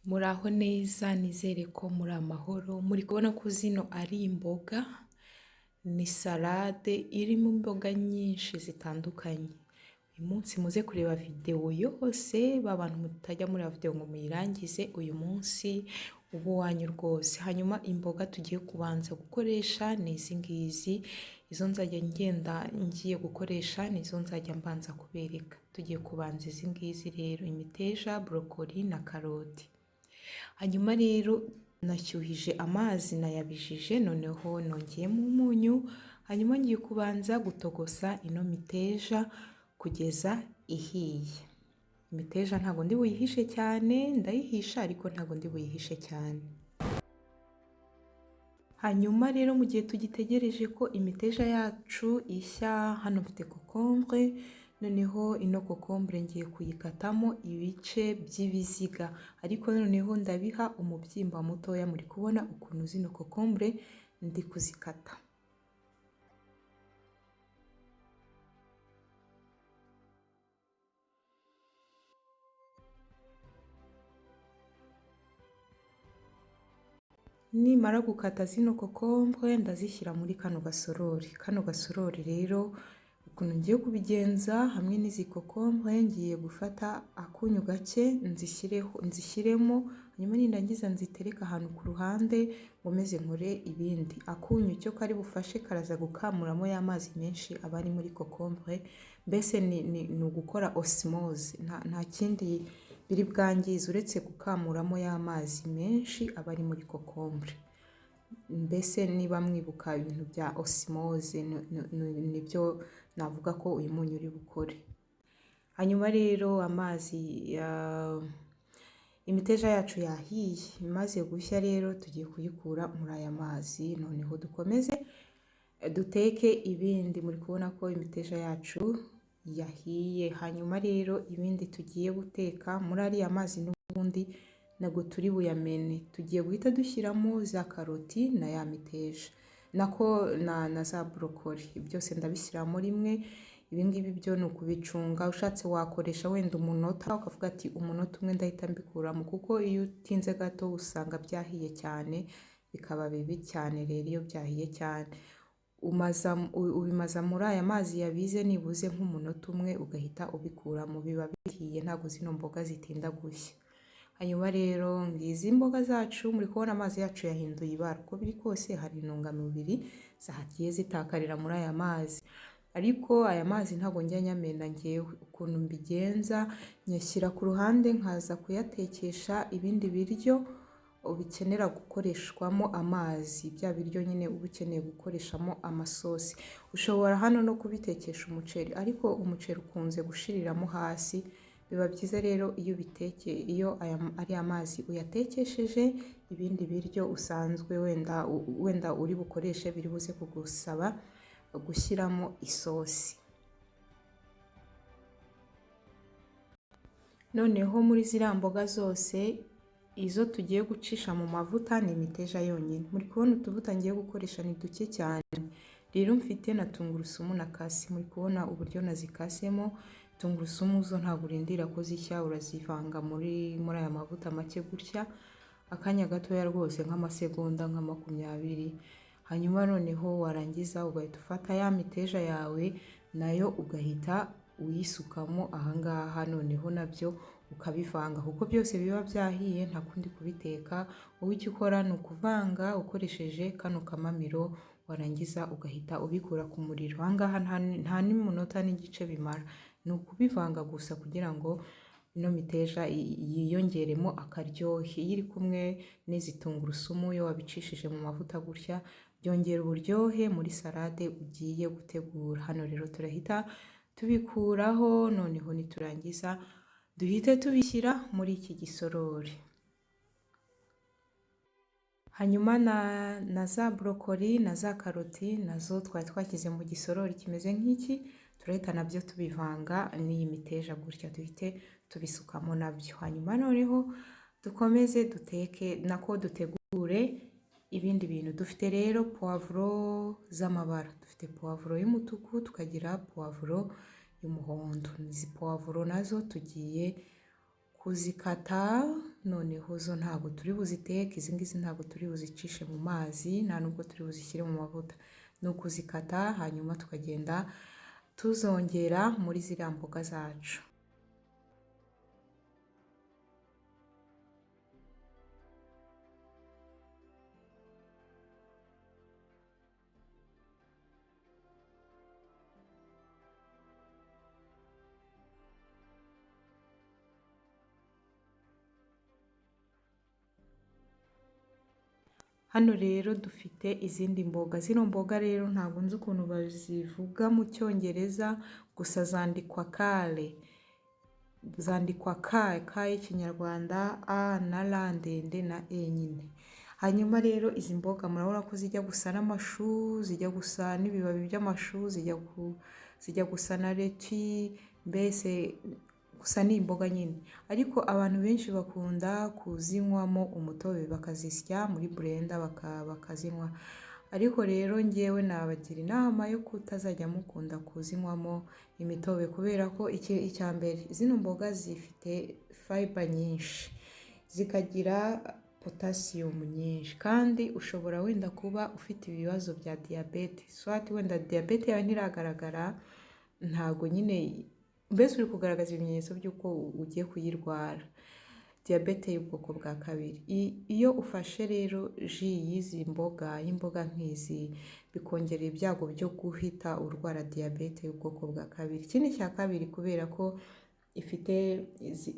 Muraho neza nizere ko muri amahoro, muri kubona ko zino ari imboga, ni salade irimo imboga nyinshi zitandukanye. Uyu munsi muze kureba videwo yose, ba bantu mutajya muri videwo ngo muyirangize, uyu munsi uba uwanyu rwose. Hanyuma imboga tugiye kubanza gukoresha ni izi ngizi, izo nzajya ngiye gukoresha nizo nzajya mbanza kubereka. Tugiye kubanza izi ngizi rero, imiteja, brokoli na karoti. Hanyuma rero nashyuhije amazi nayabijije, noneho nongeyemo umunyu, hanyuma ngiye kubanza gutogosa ino miteja kugeza ihiye. Imiteja ntabwo ndi buyihishe cyane, ndayihisha ariko ntabwo ndi buyihishe cyane. Hanyuma rero mu gihe tugitegereje ko imiteja yacu ishya, hano mfite kokombure, noneho ino kokombure ngiye kuyikatamo ibice by'ibiziga, ariko noneho ndabiha umubyimba mutoya. Muri kubona ukuntu zino kokombure ndi kuzikata. Nimara gukata zino kokombure ndazishyira muri kano gasorori. Kano gasorori rero ukuntu ngiye kubigenza, hamwe n'izi kokombure ngiye gufata akunyu gake nzishyiremo, hanyuma nindangiza nzitereka ahantu ku ruhande nkomeze nkore ibindi. Akunyu cyo kari bufashe karaza gukamuramo ya mazi menshi aba ari muri kokombure, mbese ni ugukora osmose, nta kindi biri bwangiza uretse gukamuramo ya mazi menshi aba ari muri kokombure. Mbese niba mwibuka ibintu bya osmose, nibyo navuga ko uyu munyu uri bukore. Hanyuma rero imiteja yacu yahiye, imaze gushya rero tugiye kuyikura muri aya mazi, noneho dukomeze duteke ibindi. Muri kubona ko imiteja yacu yahiye. Hanyuma rero ibindi tugiye guteka muri ariya mazi n'ubundi ntabwo turi buyamene, tugiye guhita dushyiramo za karoti na ya miteja na za brokoli, byose ndabishyiramo rimwe. Ibingibi byo ni ukubicunga, ushatse wakoresha wenda umunota, ukavuga ati umunota umwe ndahita mbikuramo, kuko iyo utinze gato usanga byahiye cyane bikaba bibi cyane. Rero iyo byahiye cyane ubimaza muri aya mazi yabize nibuze nk'umunota umwe ugahita ubikuramo, biba bihiye, ntabwo zino mboga zitinda gushya. Hanyuma rero ngizi imboga zacu, muri kubona amazi yacu yahinduye ibara. Uko biri kose hari intungamubiri zagiye zitakarira muri aya mazi, ariko aya mazi ntabwo njya nyamena ngewe. Ukuntu mbigenza, nyashyira ku ruhande nkaza kuyatekesha ibindi biryo bikenera gukoreshwamo amazi, bya biryo nyine uba ukeneye gukoreshamo amasosi. Ushobora hano no kubitekesha umuceri, ariko umuceri ukunze gushiriramo hasi. Biba byiza rero iyo ari amazi uyatekesheje ibindi biryo usanzwe wenda uri bukoreshe biri buze kugusaba gushyiramo isosi. Noneho muri ziriya mboga zose, izo tugiye gucisha mu mavuta ni imiteja yonyine. Muri kubona utuvuta ngiye gukoresha ni duke cyane. Rero mfite na tungurusumu na kasi, muri kubona uburyo nazikasemo. Tungurusumu zo ntabwo urindira ko zishya, urazivanga muri aya mavuta make gutya, akanya gatoya rwose, nk'amasegonda nka 20. Hanyuma noneho warangiza ugahita ufata ya miteja yawe nayo ugahita uyisukamo ahangaha, noneho nabyo ukabivanga, kuko byose biba byahiye, nta kundi kubiteka. Wowe icyo ukora ni ukuvanga ukoresheje kano kamamiro, warangiza ugahita ubikura ku muriro. Ahangaha nta n'iminota n'igice bimara, ni ukubivanga gusa kugira ngo ino miteja yiyongeremo akaryohe. Iyo iri kumwe n'izi tungurusumu, iyo wabicishije mu mavuta gutya, byongera uburyohe muri salade ugiye gutegura. Hano rero turahita tubikuraho, noneho niturangiza duhite tubishyira muri iki gisorori. Hanyuma na za brokoli na za karoti nazo twari twashyize mu gisorori kimeze nk'iki, turahita nabyo tubivanga n'iyi miteja gutya, duhite tubisukamo nabyo. Hanyuma noneho dukomeze dutegure ibindi bintu. Dufite rero puwavuro z'amabara, dufite puwavuro y'umutuku, tukagira puwavuro y'umuhondo. Izi puwavuro nazo tugiye kuzikata, noneho zo ntabwo turi buziteke, izi ngizi ntabwo turi buzicishe mu mazi, nta nubwo turi buzishyire mu mavuta. Ni ukuzikata hanyuma tukagenda tuzongera muri ziriya mboga zacu. Hano rero dufite izindi mboga. Zino mboga rero ntabwo nzi ukuntu bazivuga mu cyongereza, gusa zandikwa kale. Zandikwa ka y'ikinyarwanda, a na ra ndende na e nyine. Hanyuma rero izi mboga murabona ko zijya gusa n'amashu, zijya gusa n'ibibabi by'amashu, zijya gusa na leti, mbese gusa ni imboga nyine. Ariko abantu benshi bakunda kuzinywamo umutobe, bakazisya muri blender bakazinywa. Ariko rero ngewe nabagira inama yo kutazajya mukunda kuzinywamo imitobe, kubera ko icya mbere zino mboga zifite fiber nyinshi, zikagira potassium nyinshi, kandi ushobora wenda kuba ufite ibibazo bya diyabete, swati wenda diyabete yawe ntiragaragara, ntabwo nyine, mbese uri kugaragaza ibimenyetso by'uko ugiye kuyirwara, diyabete y'ubwoko bwa kabiri. Iyo ufashe rero ji y'izi mboga, y'imboga nk'izi, bikongerera ibyago byo guhita urwara diyabete y'ubwoko bwa kabiri. Ikindi cya kabiri, kubera ko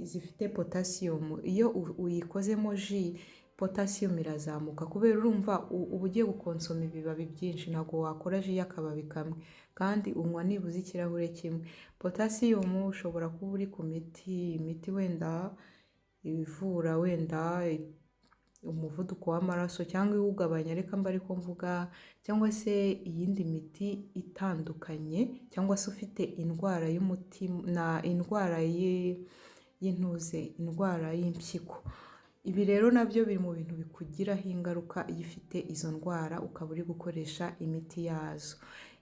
zifite potassium, iyo uyikozemo ji, potassium irazamuka, kubera urumva uba ugiye gukonsoma ibibabi byinshi, ntabwo wakora ji y'akababi kamwe, kandi unywa nibuze ikirahure kimwe. Potassium ushobora kuba uri ku imiti wenda ivura wenda umuvuduko w'amaraso cyangwa iwugabanya, reka mba ariko mvuga, cyangwa se iyindi miti itandukanye, cyangwa se ufite indwara y'umutima, indwara y'intuze, indwara y'impyiko. Ibi rero nabyo biri mu bintu bikugiraho ingaruka iyo ufite izo ndwara ukaba uri gukoresha imiti yazo.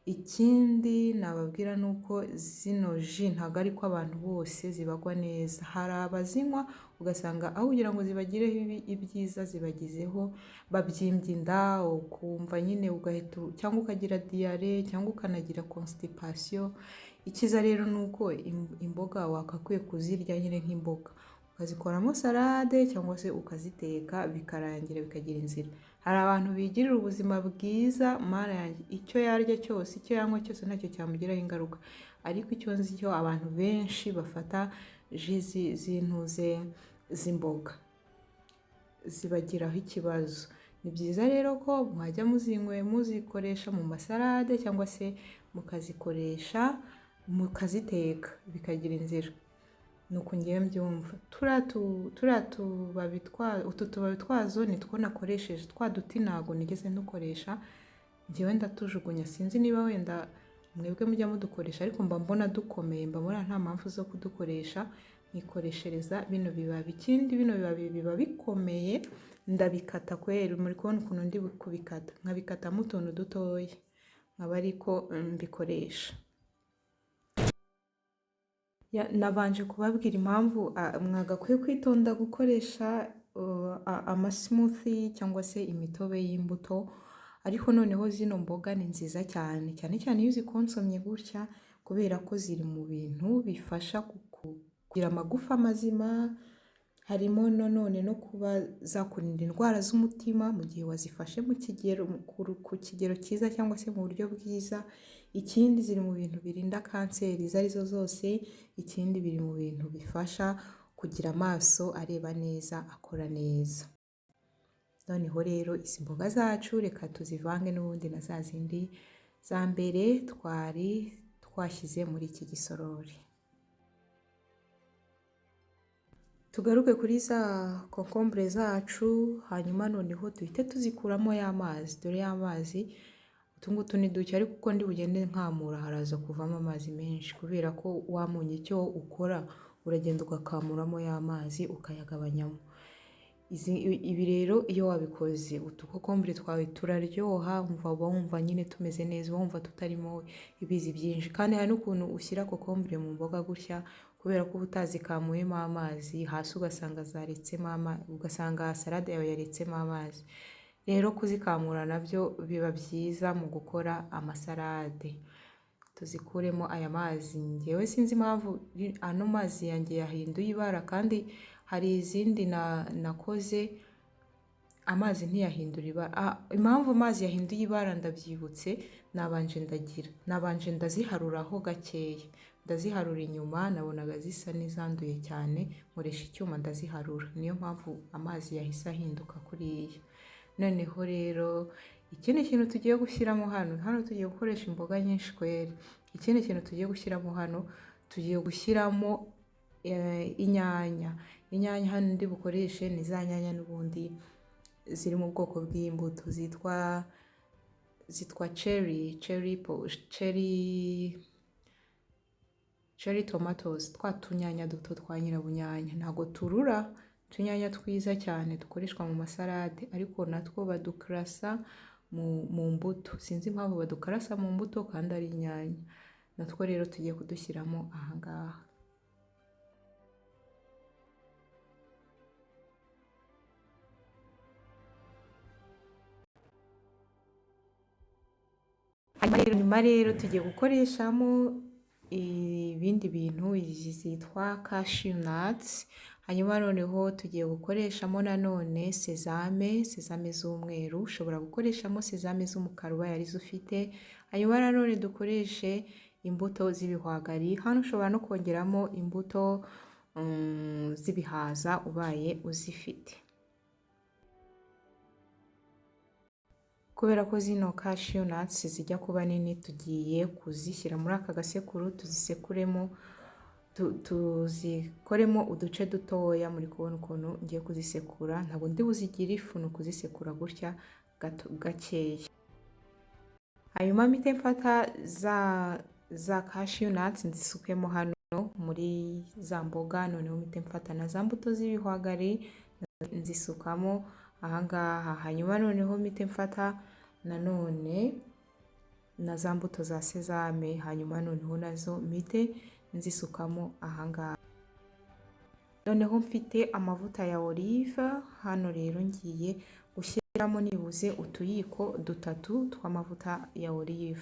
Ikindi nababwira ni uko zino ji ntabwo ariko abantu bose zibagwa neza. Hari abazinywa ugasanga aho kugira ngo zibagireho ibyiza zibagizeho, babyimbye inda, ukumva nyine ugahita cyangwa ukagira diyare cyangwa ukanagira constipation. Ikiza rero ni uko imboga wakakwiye kuzirya nyine nk'imboga, ukazikoramo salade cyangwa se ukaziteka bikarangira bikagira inzira. Hari abantu bigirira ubuzima bwiza, mara yanjye, icyo yarya cyose, icyo yanywa cyose ntacyo cyamugiraho ingaruka. Ariko icyo nzi cyo, abantu benshi bafata ji z'intuze z'imboga zibagiraho ikibazo. Ni byiza rero ko mwajya muzikoresha mu masalade cyangwa se mukazikoresha mukaziteka bikagira inzira. Nuko ngewe mbyumva. Utu tubabi twazo nitwo nakoresheje, twa duti ntabwo nigeze ndukoresha, ngewe ndatujugunya. Sinzi niba wenda mwebwe mujya mudukoresha, ariko mba mbona dukomeye, mba mbona nta mpamvu zo kudukoresha, nikoreshereza bino bibabi. Ikindi bino bibabi biba bikomeye, ndabikata kwera, muri kubona ukuntu ndi kubikata, nkabikatamo utuntu dutoya, nkaba ariko mbikoresha. Nabanje kubabwira impamvu mwagakwiye kwitonda gukoresha amasmoothie cyangwa se imitobe y'imbuto, ariko noneho zino mboga ni nziza cyane cyane iyo uzikonsomye gutya, kubera ko ziri mu bintu bifasha kugira amagufa mazima. Harimo none no kuba zakurinda indwara z'umutima mu gihe wazifashe ku kigero cyiza cyangwa se mu buryo bwiza. Ikindi ziri mu bintu birinda kanseri izo arizo zose. Ikindi biri mu bintu bifasha kugira amaso areba neza, akora neza. Noneho rero izi mboga zacu reka tuzivange n'ubundi na za zindi za mbere twari twashyize muri iki gisorori. Tugaruke kuri za kokombure zacu, hanyuma noneho duhite tuzikuramo ya mazi. Dore ya mazi, utungutu ni duke, ariko uko ndi bugende nkamura haraza kuvamo amazi menshi, kubera ko wamunye icyo ukora, uragenda ugakamuramo ya mazi ukayagabanyamo. Ibi rero iyo wabikoze, utukokombure twawe turaryoha, wumva nyine tumeze neza, wumva tutarimo ibizi byinshi. Kandi hari n'ukuntu ushyira kokombure mu mboga gutya kubera ko uba utazikamuyemo amazi hasi ugasanga ugasanga salade yawe yaretsemo amazi. Rero kuzikamura nabyo biba byiza mu gukora amasalade. Tuzikuremo aya mazi, ngewe sinzi impamvu ano mazi yanjye yahinduye ibara, kandi hari izindi nakoze amazi ntiyahindura ibara. Impamvu amazi yahinduye ibara ndabyibutse, nabanje ndaziharuraho gakeya, ndaziharura inyuma nabonaga zisa n'izanduye cyane, nkoresha icyuma ndaziharura, niyo mpamvu amazi yahise ahinduka kuriya. Noneho rero ikindi kintu tugiye gushyiramo hano tugiye gukoresha imboga nyinshi kweri. Ikindi kintu tugiye gushyiramo hano, tugiye gushyiramo inyanya. Inyanya hano ndi bukoreshe ni za nyanya n'ubundi ziri mu bwoko bw'imbuto zitwa cherry tomatoes, twa tunyanya duto twa nyirabunyanya. Ntabwo turura, utunyanya twiza cyane dukoreshwa mu masalade, ariko natwo badukarasa mu mbuto. Sinzi impamvu badukarasa mu mbuto kandi ari inyanya. Natwo rero tugiye kudushyiramo ahangaha. Nyuma rero tugiye gukoreshamo ibindi bintu, izi zitwa cashew nuts. Hanyuma noneho tugiye gukoreshamo nanone sezame z'umweru, ushobora gukoreshamo sezame z'umukara ubaye arizo ufite. Hanyuma nanone dukoreshe imbuto z'ibihwagari, hano ushobora no kongeramo imbuto z'ibihaza ubaye uzifite. Kubera ko zino cashew nuts zijya kuba nini, tugiye kuzishyira muri aka gasekuru, tuzikoremo uduce dutoya. Muri kubona ukuntu ngiye kuzisekura, ntabwo ndi buzigire ifu, ni ukuzisekura gutya gakeya. Hanyuma mpite mfata za cashew nuts nzisukemo hano muri za mboga, noneho mpite mfata na za mbuto z'ibihwagari nzisukamo ahangaha. Hanyuma noneho mpite mfata nanone na za mbuto za sezame, hanyuma noneho nazo mpite nzisukamo ahangaha. Noneho mfite amavuta ya olive hano, rero ngiye gushyiramo nibuze utuyiko 3 tw'amavuta ya olive.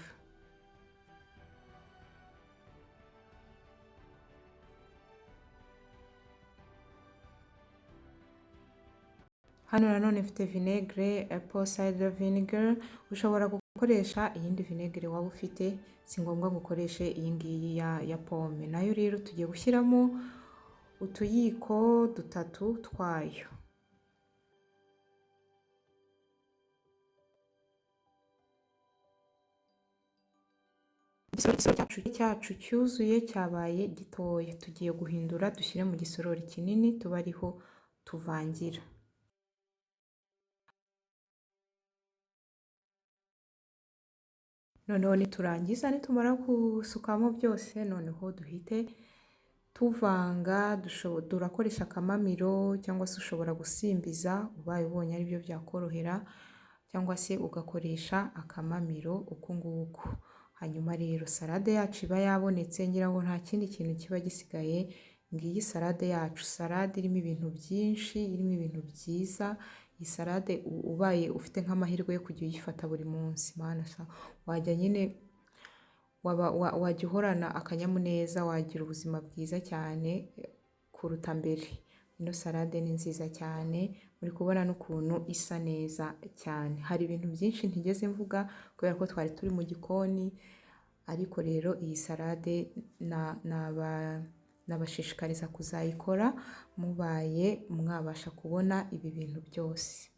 Hano nanone mfite vinegere, apple cider vinegar. Ushobora gukoresha iyindi vinegere waba ufite, si ngombwa gukoreshe iyi ngiyi ya pome. Nayo rero tugiye gushyiramo utuyiko 3 twayo. Igisorori cyacu cyuzuye cyabaye gitoya, tugiye guhindura dushyire mu gisorori kinini tuba ariho tuvangira. Noneho nitumara gusukamo byose, noneho duhite tuvanga. Turakoresha akamamiro cyangwa se ushobora gusimbiza ubaye ubonye aribyo byakorohera, cyangwa se ugakoresha akamamiro uku nguku. Hanyuma rero salade yacu iba yabonetse, ngira ngo nta kindi kintu kiba gisigaye. Ngiyi salade yacu, salade irimo ibintu byinshi, irimo ibintu byiza. Iyi salade ubaye ufite nk'amahirwe yo kujya uyifata buri munsi, wajya nyine wajya uhorana akanyamuneza, wagira ubuzima bwiza cyane kuruta mbere. Ino salade ni nziza cyane, muri kubona n'ukuntu isa neza cyane. Hari ibintu byinshi ntigeze mvuga kubera ko twari turi mu gikoni, ariko rero iyi salade nabashishikariza kuzayikora mubaye mwabasha kubona ibi bintu byose.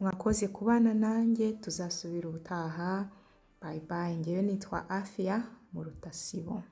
Mwakoze kubana nanjye, tuzasubira ubutaha. Bye bye. Ngewe nitwa Afia Murutasibo.